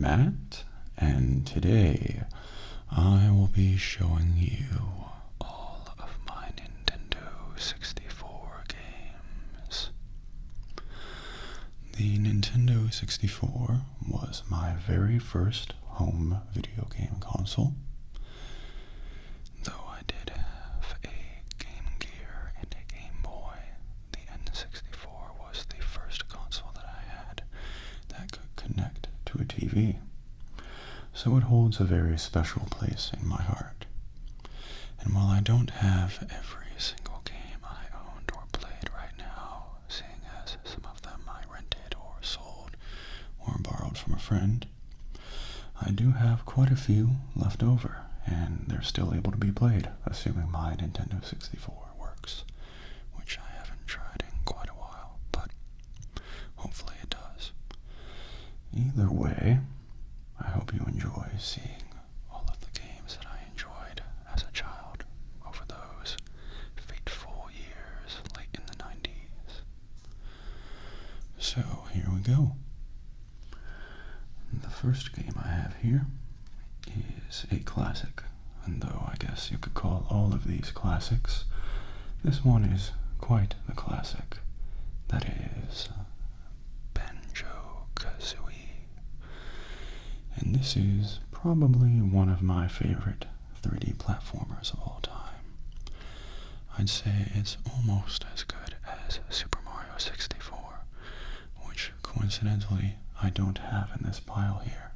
Matt, and today I will be showing you all of my Nintendo 64 games. The Nintendo 64 was my very first home video game console, though I did have a Game Gear and a Game Boy. The N64 was the first console that I had that could connect to a TV, so it holds a very special place in my heart. And while I don't have every single game I owned or played right now, seeing as some of them I rented or sold or borrowed from a friend, I do have quite a few left over, and they're still able to be played, assuming my Nintendo 64 works, which I haven't tried in quite a while, but hopefully it does. Either way, I hope you enjoy seeing all of the games that I enjoyed as a child over those fateful years late in the 90s. So here we go. The first game I have here is a classic, and though I guess you could call all of these classics, this one is quite the classic. That is BanjoKazooie. And this is probably one of my favorite 3D platformers of all time. I'd say it's almost as good as Super Mario 64, which coincidentally I don't have in this pile here,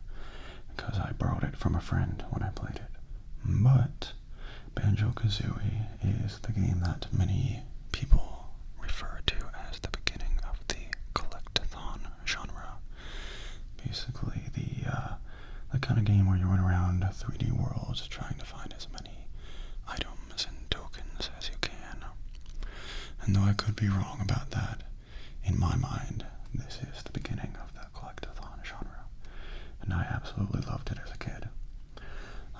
because I borrowed it from a friend when I played it. But BanjoKazooie is the game that many people refer to as the beginning of the collectathon genre. Basically the kind of game where you run around 3D worlds trying to find as many items and tokens as you can. And though I could be wrong about that, in my mind, this is the beginning of the collectathon genre, and I absolutely loved it as a kid.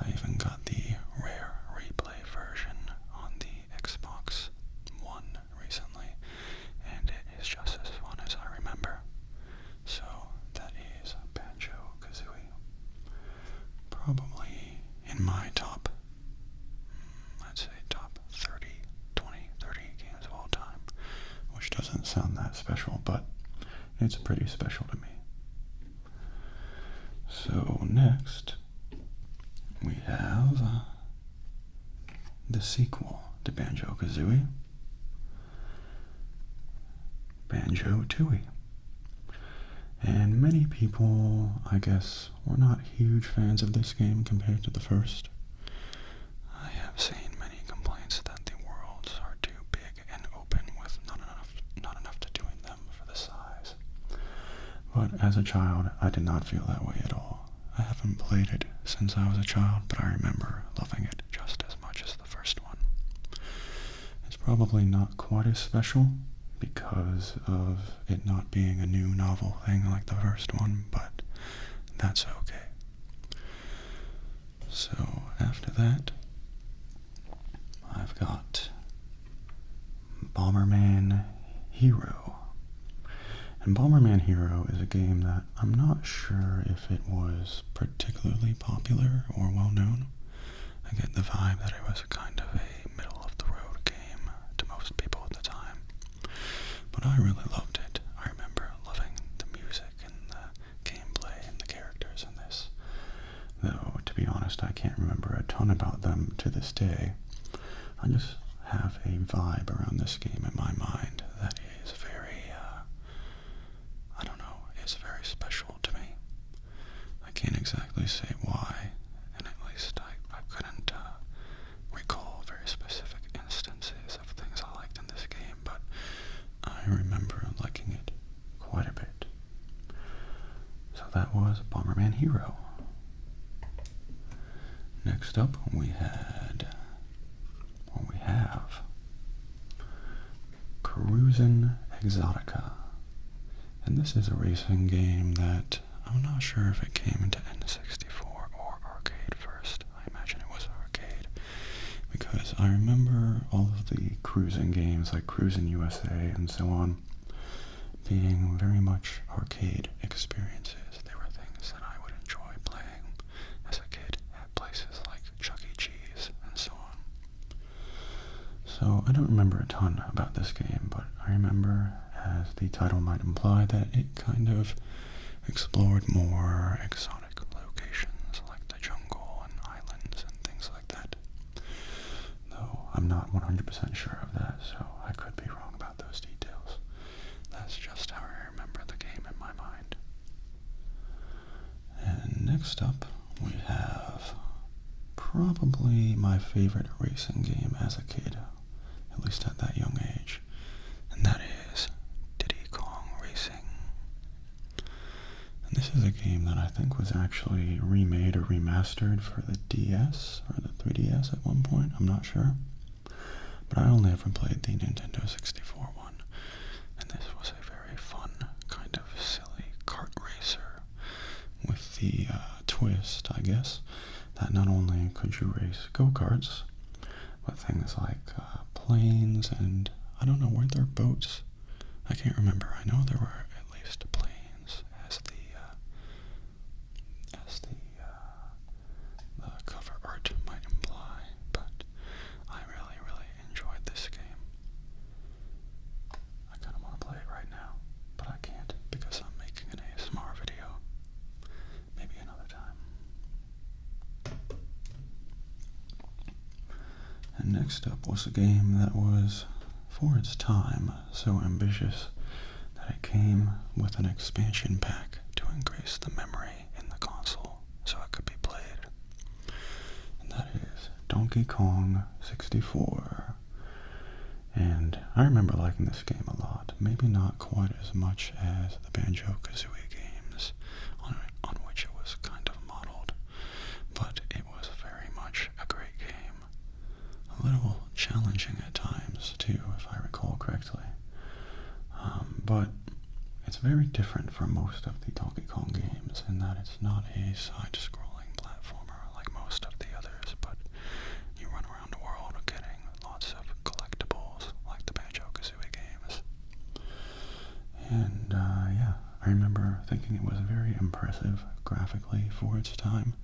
I even got the rare replay version on the Xbox One recently, and it is just as fun as I remember. So that is BanjoKazooie. Probably in my top, I'd say top 30 games of all time, which doesn't sound that special, but it's pretty special to me. So next, we have the sequel to BanjoKazooie, BanjoTooie. And many people, I guess, were not huge fans of this game compared to the first. I have seen many complaints that the worlds are too big and open with not enough to do in them for the size. But as a child, I did not feel that way at all. I haven't played it since I was a child, but I remember loving it just as much as the first one. It's probably not quite as special because of it not being a new novel thing like the first one, but that's okay. So after that, I've got Bomberman Hero. And Bomberman Hero is a game that I'm not sure if it was particularly popular or well known. I get the vibe that it was kind of a middle-of-the-road game to most people at the time. But I really loved it. I remember loving the music and the gameplay and the characters in this. Though, to be honest, I can't remember a ton about them to this day. I just have a vibe around this game in my mind that is very, it's very special to me. I can't exactly say why, and at least I couldn't recall very specific instances of things I liked in this game, but I remember liking it quite a bit. So that was Bomberman Hero. Next up, we have Hirozen Exotica. And this is a racing game that I'm not sure if it came into N64 or arcade first. I imagine it was arcade, because I remember all of the cruising games like Cruising USA and so on being very much arcade experiences. They were things that I would enjoy don't remember a ton about this game, but I remember, as the title might imply, that it kind of explored more exotic locations like the jungle and islands and things like that. Though I'm not 100% sure of that, so I could be wrong about those details. That's just how I remember the game in my mind. And next up, we have probably my favorite racing game as a kid, at least at that young age, and that is Diddy Kong Racing. And this is a game that I think was actually remade or remastered for the DS or the 3DS at one point, I'm not sure. But I only ever played the Nintendo 64 one, and this was a very fun, kind of silly kart racer with the twist, I guess, that not only could you race go-karts, but things like planes and, I don't know, were there boats? I can't remember. I know there were at least planes as the cover art might imply, but I really, really enjoyed this game. I kind of want to play it right now, but I can't because I'm making an ASMR video. Maybe another time. And next up was a game that was, for its time, so ambitious that it came with an expansion pack to increase the memory in the console so it could be played. And that is Donkey Kong 64. And I remember liking this game a lot, maybe not quite as much as the BanjoKazooie games on which it was kind of modeled, but it was very much a great game. A little challenging at times too, if I recall correctly. But it's very different from most of the Donkey Kong games in that it's not a side-scrolling platformer like most of the others, but you run around the world getting lots of collectibles like the BanjoKazooie games. And yeah, I remember thinking it was very impressive graphically for its time,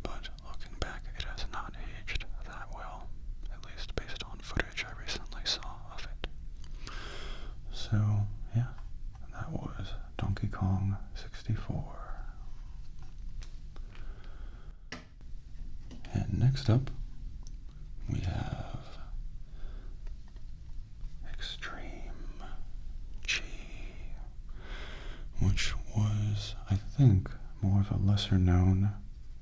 but looking back, it has not aged that well, at least based on footage I recently saw of it. So, yeah, that was Donkey Kong 64. And next up, we have Extreme G, which was, I think, more of a lesser-known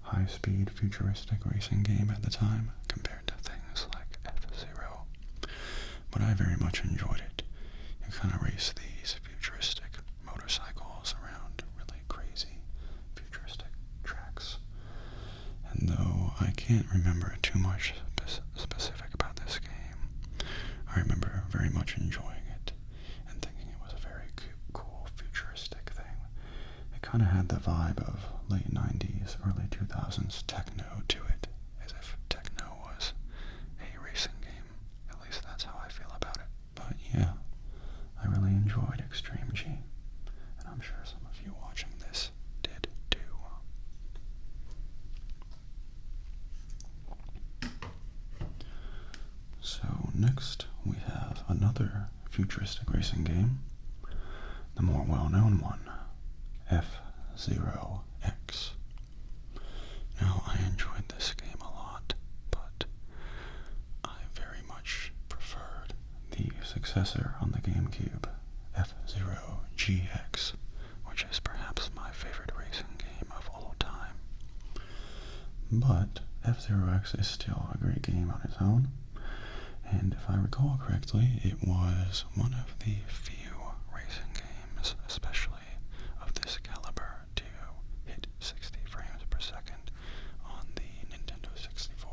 high-speed futuristic racing game at the time compared to things like FZero. But I very much enjoyed it. You kind of race these futuristic motorcycles around really crazy futuristic tracks. And though I can't remember too much specific about this game, I remember very much enjoying it and thinking it was a very cool futuristic thing. It kind of had the vibe of late 90s, early 2000s techno to it, as if techno was a racing game. At least that's how I feel about it. But yeah, I really enjoyed Extreme G, and I'm sure some of you watching this did too. So next we have another futuristic racing game, the more well-known one, FZero X. Now, I enjoyed this game a lot, but I very much preferred the successor on the GameCube, FZero GX, which is perhaps my favorite racing game of all time. But FZero X is still a great game on its own, and if I recall correctly, it was one of the few racing games, especially of this caliber, to hit 60 frames per second on the Nintendo 64.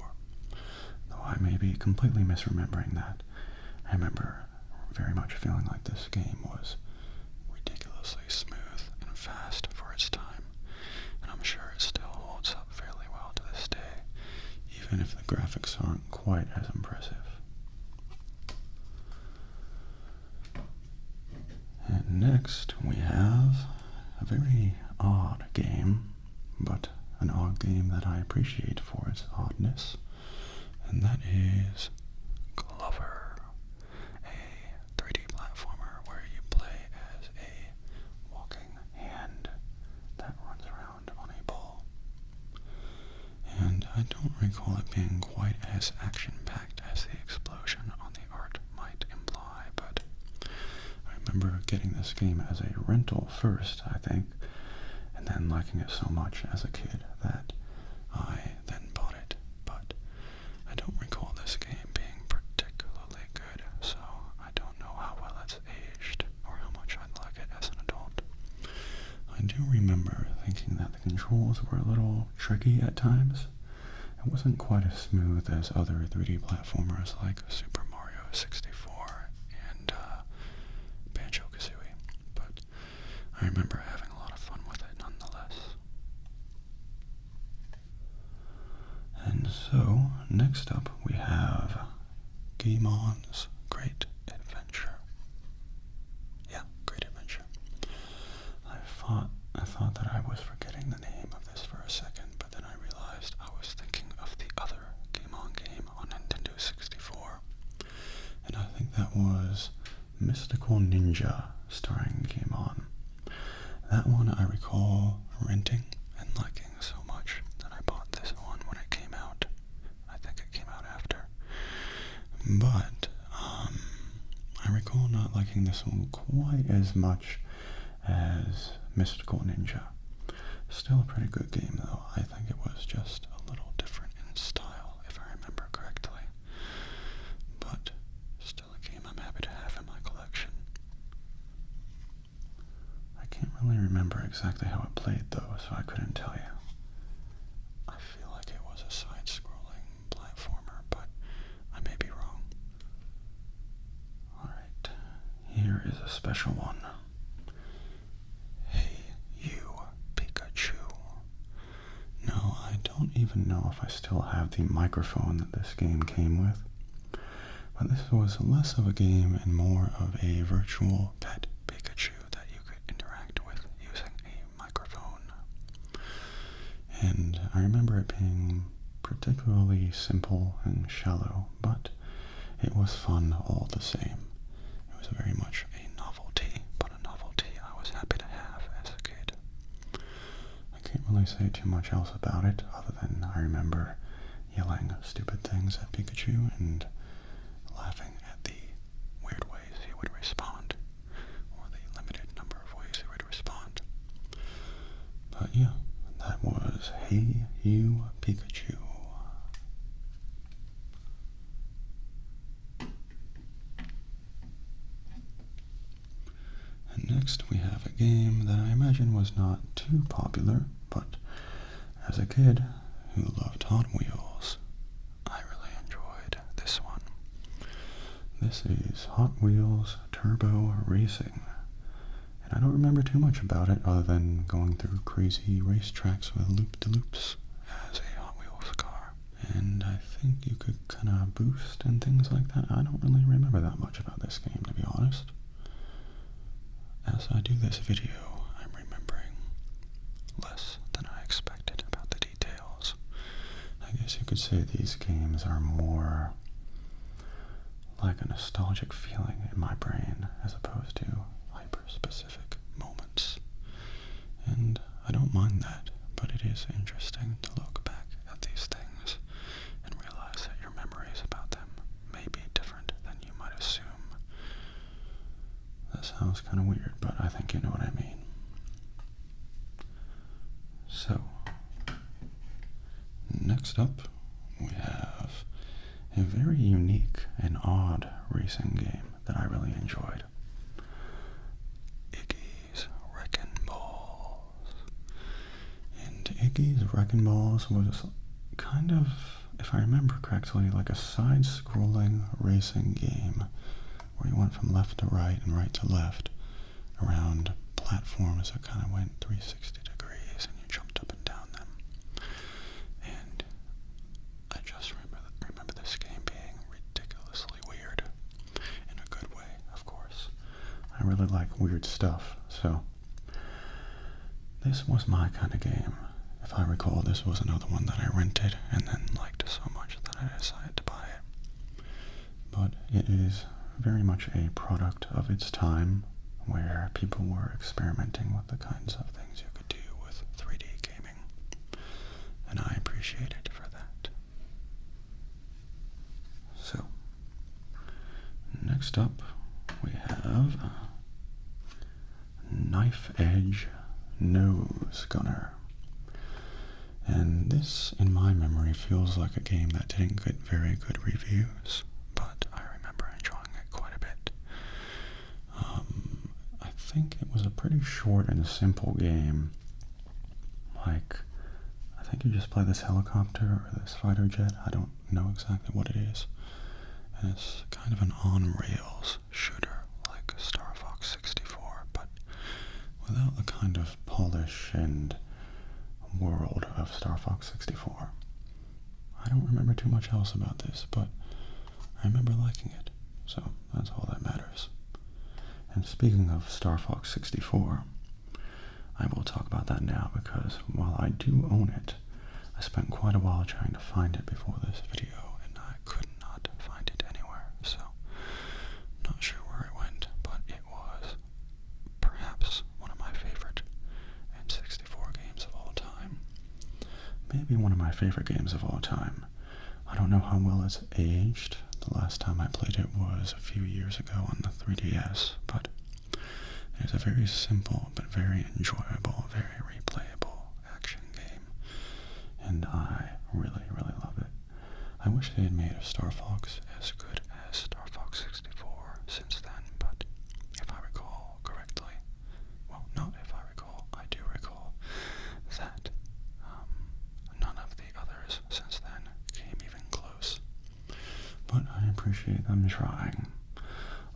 Though I may be completely misremembering that. I remember very much feeling like this game was ridiculously smooth and fast for its time, and I'm sure it still holds up fairly well to this day, even if the graphics aren't quite as impressive. And next we have a very odd game, but an odd game that I appreciate for its oddness, and that is Glover. I don't recall it being quite as action-packed as the explosion on the art might imply, but I remember getting this game as a rental first, I think, and then liking it so much as a kid that I then bought it, but I don't recall this game being particularly good, so I don't know how well it's aged or how much I'd like it as an adult. I do remember thinking that the controls were a little tricky at times. It wasn't quite as smooth as other 3D platformers like Super Mario 64 and BanjoKazooie, but I remember having a lot of fun with it nonetheless. And so, next up we have Game On's Great Adventure. Yeah, Great Adventure. I thought that I was forgetting the name of this for a second, but then I realized I was thinking of the other Game on Nintendo 64. And I think that was Mystical Ninja starring Game On. That one I recall renting and liking so much that I bought this one when it came out. I think it came out after. But I recall not liking this one quite as much as Mystical Ninja. Still a pretty good game though. I think it was just a little different in style, if I remember correctly. But still a game I'm happy to have in my collection. I can't really remember exactly how it played though, so I couldn't tell you. I feel like it was a side-scrolling platformer, but I may be wrong. Alright, here is a special one. No, I don't even know if I still have the microphone that this game came with, but this was less of a game and more of a virtual pet Pikachu that you could interact with using a microphone. And I remember it being particularly simple and shallow, but it was fun all the same. It was very much a novelty, but a novelty I was happy to have as a kid. I can't really say too much else about it, other than I remember yelling stupid things at Pikachu and laughing at the weird ways he would respond, or the limited number of ways he would respond. But yeah, that was Hey You Pikachu. And next we have a game that I imagine was not too popular, but as a kid who loved Hot Wheels, I really enjoyed this one. This is Hot Wheels Turbo Racing, and I don't remember too much about it other than going through crazy racetracks with loop-de-loops as a Hot Wheels car. And I think you could kind of boost and things like that. I don't really remember that much about this game, to be honest. As I do this video, I'm remembering less than I expected about the details. I guess you could say these games are more like a nostalgic feeling in my brain as opposed to hyper-specific moments. And I don't mind that, but it is interesting to look back at these things and realize that your memories about them may be different than you might assume. That sounds kind of weird, but I think you know what I mean. So, next up, we have a very unique and odd racing game that I really enjoyed. Iggy's Wreckin' Balls. And Iggy's Wreckin' Balls was kind of, if I remember correctly, like a side-scrolling racing game where you went from left to right and right to left around platforms that kind of went 360 degrees and you jumped up and down them. And I just remember this game being ridiculously weird, in a good way, of course. I really like weird stuff, so this was my kind of game. If I recall, this was another one that I rented and then liked so much that I decided to buy it. But it is very much a product of its time, where people were experimenting with the kinds of things you could do with 3D gaming, and I appreciate it for that. next up, we have Knife Edge Nose Gunner. And this, in my memory, feels like a game that didn't get very good reviews, but I remember enjoying it quite a bit. I think it was a pretty short and simple game. Like, I think you just play this helicopter or this fighter jet. I don't know exactly what it is. And it's kind of an on-rails shooter, like Star Fox 64, but without the kind of polish and world of Star Fox 64. I don't remember too much else about this, but I remember liking it, so that's all that matters. And speaking of Star Fox 64, I will talk about that now because while I do own it, I spent quite a while trying to find it before this video, and I could not find it anywhere, so not sure where it went, but it was perhaps one of my favorite N64 games of all time. Maybe one of my favorite games of all time. I don't know how well it's aged. The last time I played it was a few years ago on the 3DS, but it's a very simple but very enjoyable, very replayable action game, and I really, really love it. I wish they had made a Star Fox as good as Star Fox 64 since then, but if I recall correctly, well, not if I recall, I do recall that none of the others since then came even close. But I appreciate them trying,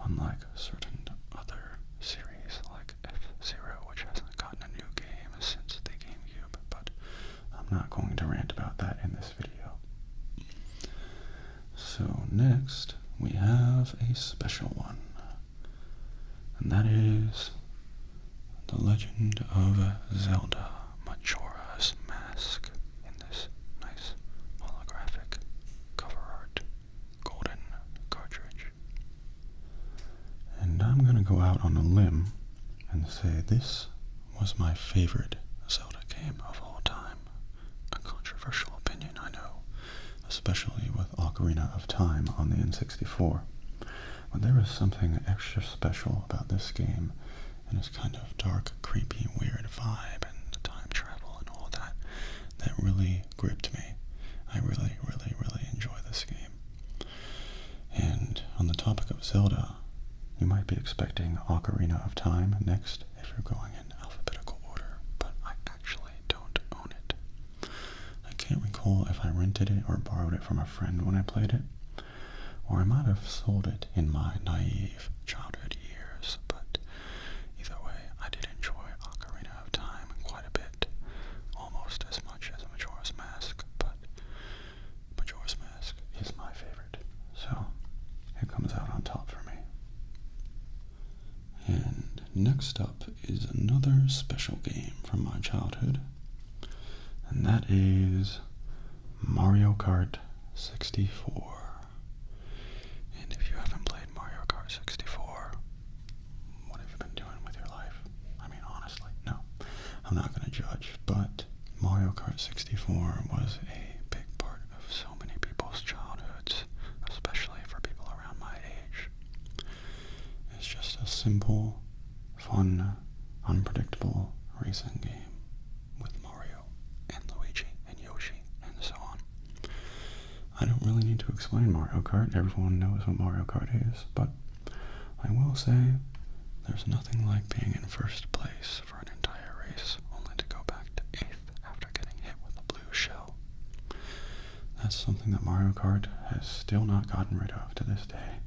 unlike certain other series like FZero, which hasn't gotten a new game since the GameCube, but I'm not going to rant about that in this video. So next, we have a special one, and that is The Legend of Zelda Majora's Mask in this nice holographic cover art golden cartridge. And I'm going to go out on a limb and say this was my favorite Zelda game of all time. A controversial opinion, I know, especially with Ocarina of Time on the N64. But there was something extra special about this game and its kind of dark, creepy, weird vibe and the time travel and all that that really gripped me. I really, really, really enjoy this game. And on the topic of Zelda, you might be expecting Ocarina of Time next if you're going in alphabetical order, but I actually don't own it. I can't recall if I rented it or borrowed it from a friend when I played it, or I might have sold it in my naive childhood years, but either way, I did enjoy Ocarina of Time quite a bit, almost as much as Majora's Mask, but Majora's Mask is my favorite, so it comes out on top for me. And next up is another special game from my childhood, and that is Mario Kart 64. And if you haven't played Mario Kart 64, what have you been doing with your life? I mean, honestly, no. I'm not going to judge, but Mario Kart 64 was a big part of so many people's childhoods, especially for people around my age. It's just a simple, fun, unpredictable racing game with Mario and Luigi and Yoshi and so on. I don't really need to explain Mario Kart. Everyone knows what Mario Kart is, but I will say there's nothing like being in first place for an entire race, only to go back to 8th after getting hit with a blue shell. That's something that Mario Kart has still not gotten rid of to this day.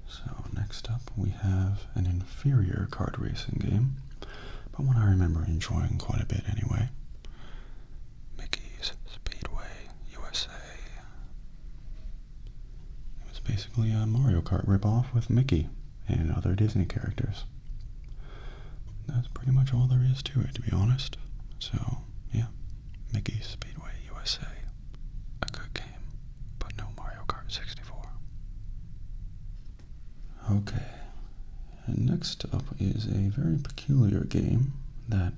So next up we have an inferior kart racing game, but one I remember enjoying quite a bit anyway. Mickey's Speedway USA. It was basically a Mario Kart ripoff with Mickey and other Disney characters. That's pretty much all there is to it, to be honest. So, yeah, Mickey's Speedway USA. A good game, but no Mario Kart 64. Okay, and next up is a very peculiar game that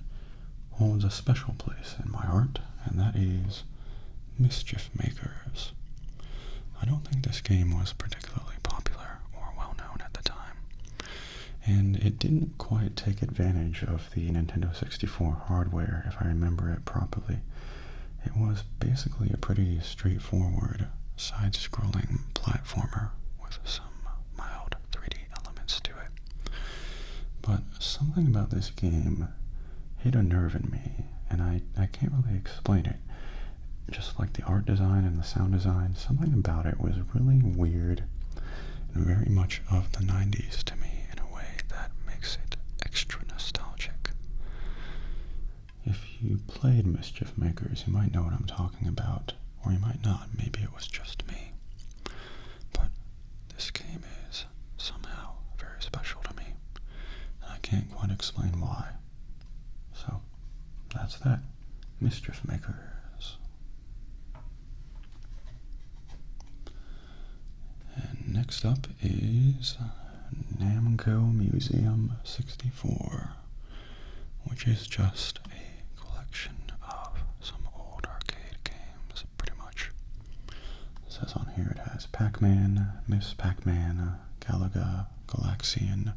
holds a special place in my heart, and that is Mischief Makers. I don't think this game was particularly popular or well and it didn't quite take advantage of the Nintendo 64 hardware, if I remember it properly. It was basically a pretty straightforward side-scrolling platformer with some mild 3D elements to it. But something about this game hit a nerve in me, and I can't really explain it. Just like the art design and the sound design, something about it was really weird and very much of the 90s to me in a way that makes it extra nostalgic. If you played Mischief Makers, you might know what I'm talking about, or you might not. Maybe it was just me. But this game is somehow very special to me, and I can't quite explain why. So, that's that. Mischief Makers. And next up is Namco Museum 64, which is just a collection of some old arcade games, pretty much. It says on here it has Pac-Man, Miss Pac-Man, Galaga, Galaxian,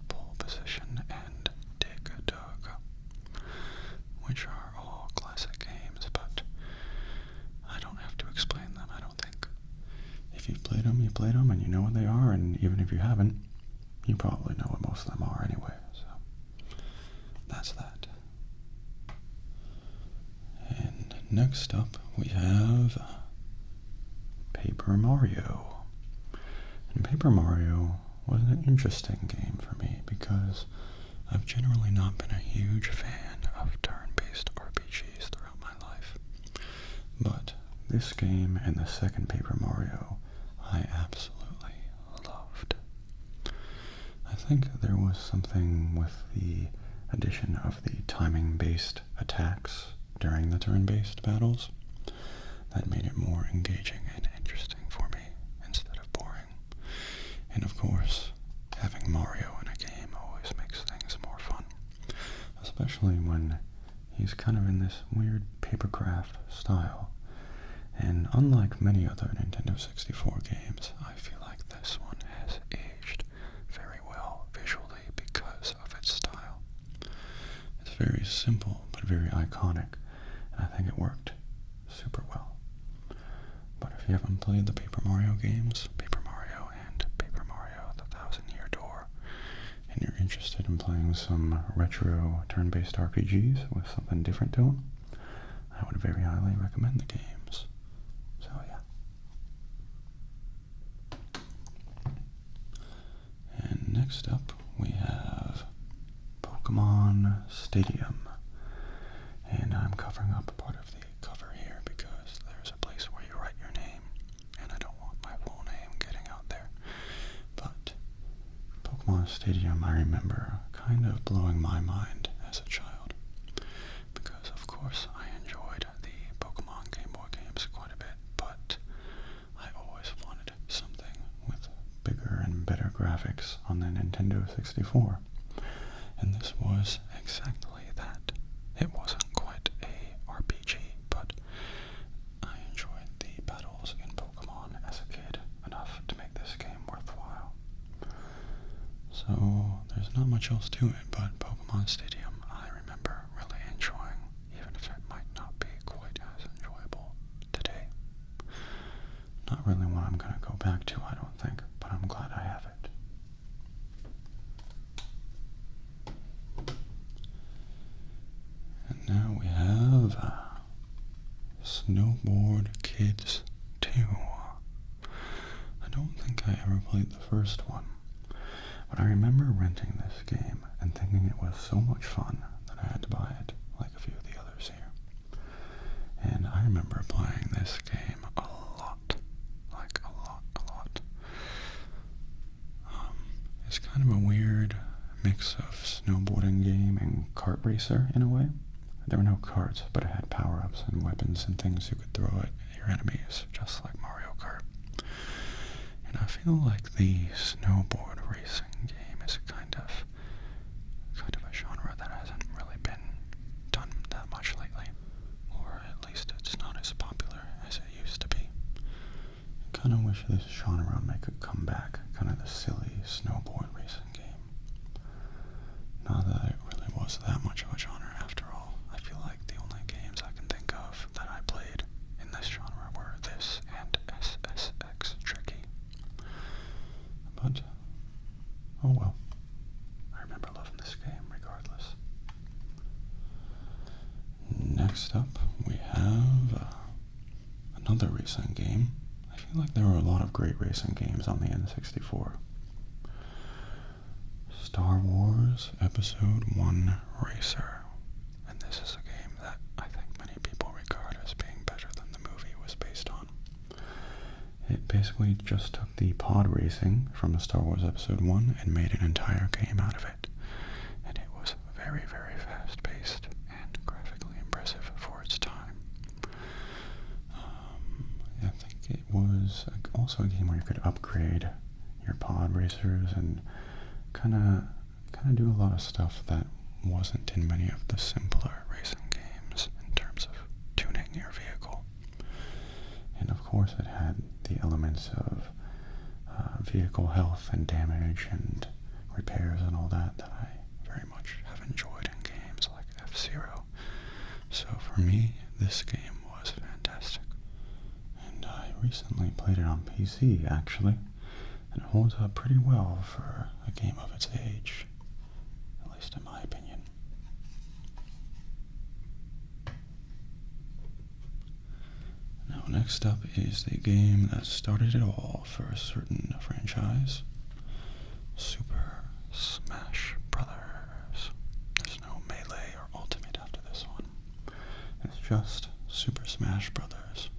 Pole Position, and Dig Dug, which are all classic games, but I don't have to explain them, I don't think. If you've played them, you played them, and you know what they are, and even if you haven't, you probably know what most of them are anyway, so that's that. And next up, we have Paper Mario. And Paper Mario was an interesting game for me because I've generally not been a huge fan of turn-based RPGs throughout my life. But this game and the second Paper Mario, I absolutely loved. I think there was something with the addition of the timing-based attacks during the turn-based battles that made it more engaging and interesting for me instead of boring. And of course, having Mario in a game always makes things more fun, especially when he's kind of in this weird papercraft style. And unlike many other Nintendo 64 games, I feel like this one has aged very well visually because of its style. It's very simple, but very iconic, and I think it worked super well. But if you haven't played the Paper Mario games, Paper Mario and Paper Mario The Thousand Year Door, and you're interested in playing some retro turn-based RPGs with something different to them, I would very highly recommend the games. So yeah. And next up we have Pokemon Stadium. And I'm covering up part of the cover here because there's a place where you write your name, and I don't want my full name getting out there. But Pokemon Stadium, I remember kind of blowing my mind as a child, because of course I enjoyed the Pokemon Game Boy games quite a bit, but I always wanted something with bigger and better graphics on the Nintendo 64. And this was exactly that. It wasn't quite a RPG, but I enjoyed the battles in Pokemon as a kid enough to make this game worthwhile. So there's not much else to it, but Pokemon Stadium I remember really enjoying, even if it might not be quite as enjoyable today. Not really one I'm going to go back to, I don't think, but I'm glad I have it. And now we have Snowboard Kids 2. I don't think I ever played the first one, but I remember renting this game and thinking it was so much fun that I had to buy it, like a few of the others here. And I remember playing this game a lot, like a lot. It's kind of a weird mix of snowboarding game and kart racer in a way. There were no karts, but it had power-ups and weapons and things you could throw at your enemies, just like Mario Kart. And I feel like the snowboard racing game is kind of a genre that hasn't really been done that much lately, or at least it's not as popular as it used to be. I kind of wish this genre would make a comeback, kind of the silly snowboard racing game. Not that it really was that much of a genre after all. I feel like the only games I can think of that I played in this genre were this and SSX Tricky. But, oh well. I remember loving this game regardless. Next up, we have another racing game. I feel like there were a lot of great racing games on the N64. Star Wars Episode 1 Racer. And this is a game that I think many people regard as being better than the movie it was based on. It basically just took the pod racing from Star Wars Episode 1 and made an entire game out of it. And it was very, very fast-paced and graphically impressive for its time. I think it was also a game where you could upgrade your pod racers and kind of do a lot of stuff that wasn't in many of the simpler racing games in terms of tuning your vehicle. And of course it had the elements of vehicle health and damage and repairs and all that I very much have enjoyed in games like FZero. So for me, this game was fantastic. And I recently played it on PC, actually, and it holds up pretty well for a game of its age, at least in my opinion. Now, next up is the game that started it all for a certain franchise, Super Smash Brothers. There's no Melee or Ultimate after this one. It's just Super Smash Brothers.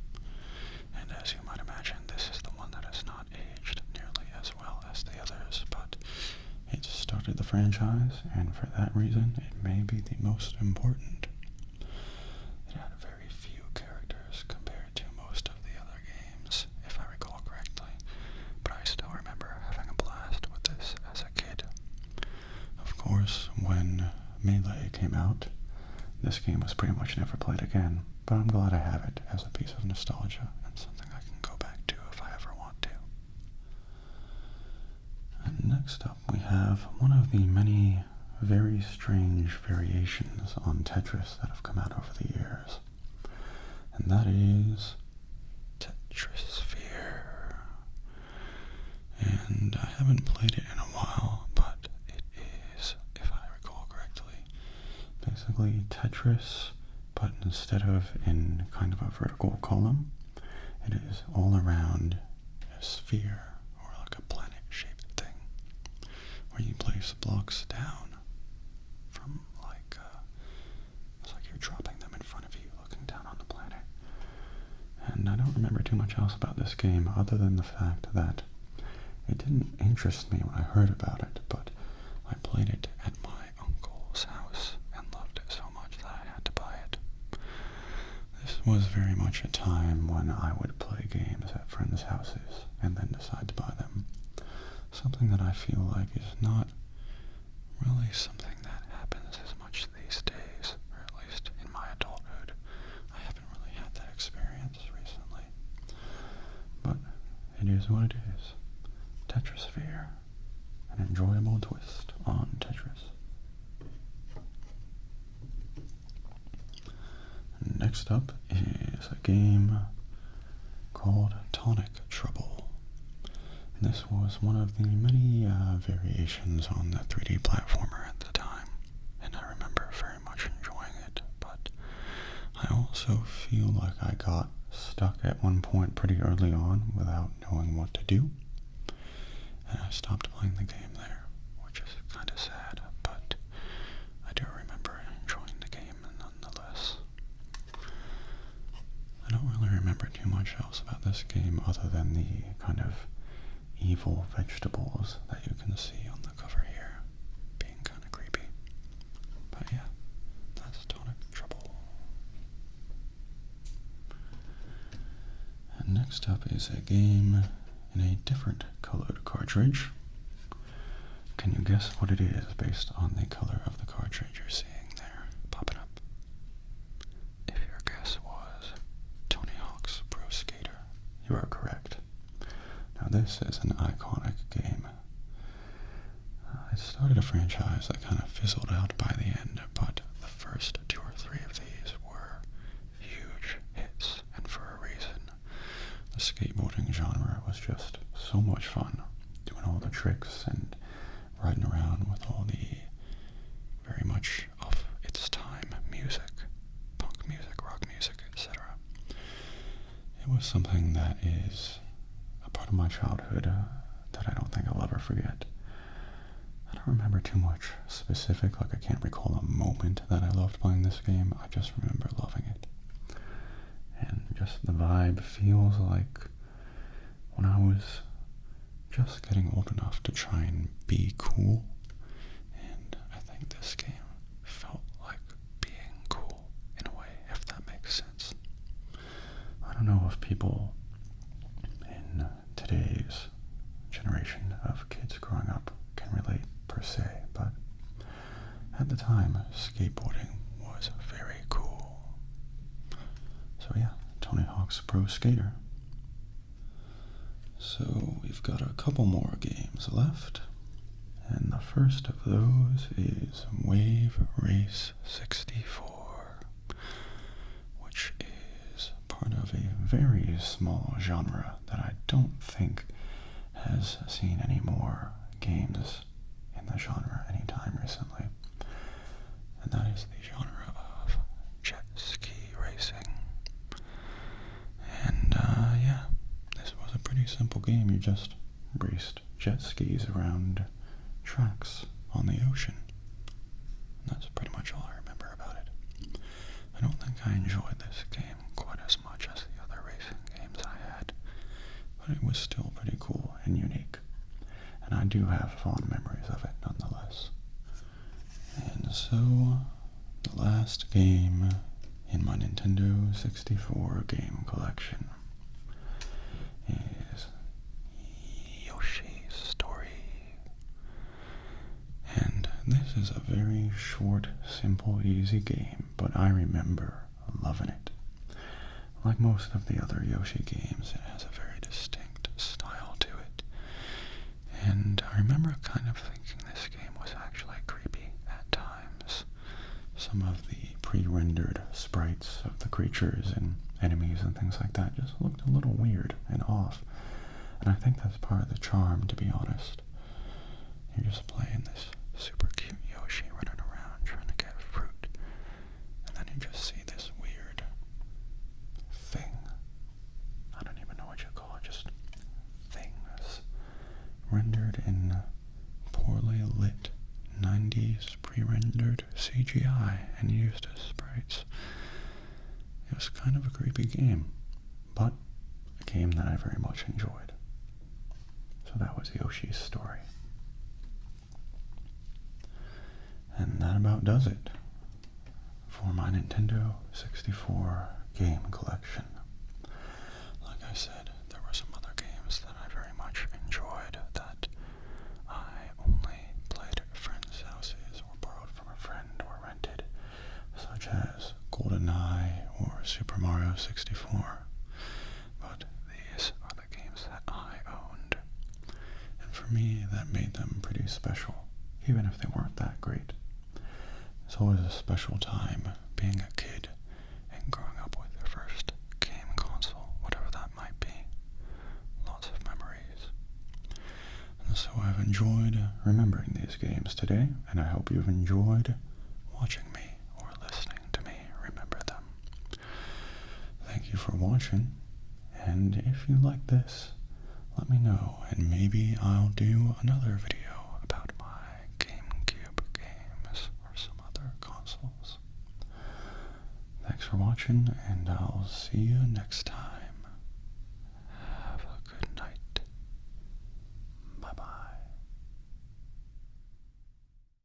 And as you might imagine, this is the one that has not aged nearly as well as the others, but it started the franchise, and for that reason, it may be the most important. It had very few characters compared to most of the other games, if I recall correctly, but I still remember having a blast with this as a kid. Of course, when Melee came out, this game was pretty much never played again, but I'm glad I have it as a piece of nostalgia and something I can go back to if I ever want to. And next up we have one of the many very strange variations on Tetris that have come out over the years, and that is Tetris Sphere. And I haven't played it in a while, but it is, if I recall correctly, basically Tetris, but instead of in kind of a vertical column, it is all around a sphere, or like a planet-shaped thing, where you place blocks down from it's like you're dropping them in front of you, looking down on the planet. And I don't remember too much else about this game, other than the fact that it didn't interest me when I heard about it, but I played it at my uncle's house and loved it so much that I had to buy it. This was very much a time when I would play games at friends' houses and then decide to buy them. Something that I feel like is not really something that happens as much these days, or at least in my adulthood. I haven't really had that experience recently. But it is what it is. Tetris Sphere. An enjoyable twist on Tetris. Next up is a game called Tonic Trouble. And this was one of the many variations on the 3D platformer at the time, and I remember very much enjoying it, but I also feel like I got stuck at one point pretty early on without knowing what to do, and I stopped playing the game there, which is kind of sad, but I do remember enjoying the game nonetheless. I don't really remember too much else about this game other than the kind of evil vegetables that you can see on the cover here being kind of creepy. But yeah, that's Tonic Trouble. And next up is a game in a different colored cartridge. Can you guess what it is based on the color of the cartridge you're seeing there popping up? If your guess was Tony Hawk's Pro Skater, you are correct. Now this is an iconic game. It started a franchise that kind of fizzled out by the end, but the first 2 or 3 of these were huge hits, and for a reason. The skateboarding genre was just so much fun, doing all the tricks and riding around with all the very much of its time music, punk music, rock music, etc. It was something that is a part of my childhood that I don't think I'll ever forget. I don't remember too much specific, like I can't recall a moment that I loved playing this game. I just remember loving it. And just the vibe feels like when I was just getting old enough to try and be cool. And I think this game felt like being cool in a way, if that makes sense. I don't know if people in today's generation of kids growing up can relate per se, but at the time, skateboarding was very cool. So yeah, Tony Hawk's Pro Skater. So we've got a couple more games left, and the first of those is Wave Race 64, which is part of a very small genre that I don't think has seen any more games in the genre anytime recently, and that is the genre of jet ski racing. And yeah, this was a pretty simple game. You just raced jet skis around tracks on the ocean. And that's pretty much all I remember about it. I don't think I enjoyed this game quite as much as the other racing games I had, but it was still pretty cool and unique. And I do have fond memories of it nonetheless. And so, the last game in my Nintendo 64 game collection is Yoshis Story. And this is a very short, simple, easy game, but I remember loving it. Like most of the other Yoshi games, it has a very distinct style to it. And I remember kind of thinking this game was actually creepy at times. Some of the pre-rendered sprites of the creatures and enemies and things like that just looked a little weird and off. And I think that's part of the charm, to be honest. You're just playing this super cute Yoshi running around trying to get fruit. And then you just see this weird thing. I don't even know what you call it, just things. Rendered in poorly lit 90s pre-rendered CGI and used as sprites. It was kind of a creepy game, but a game that I very much enjoyed. So that was Yoshi's Story. And that about does it for my Nintendo 64 game collection. Like I said, there were some other games that I very much enjoyed that I only played at friends' houses or borrowed from a friend or rented, such as GoldenEye or Super Mario 64. But these are the games that I owned. And for me, that made them pretty special, even if they weren't that great. It's always a special time being a kid and growing up with your first game console, whatever that might be. Lots of memories. And so I've enjoyed remembering these games today, and I hope you've enjoyed watching me or listening to me remember them. Thank you for watching, and if you like this, let me know, and maybe I'll do another video about my GameCube games or some other consoles. Thanks for watching, and I'll see you next time.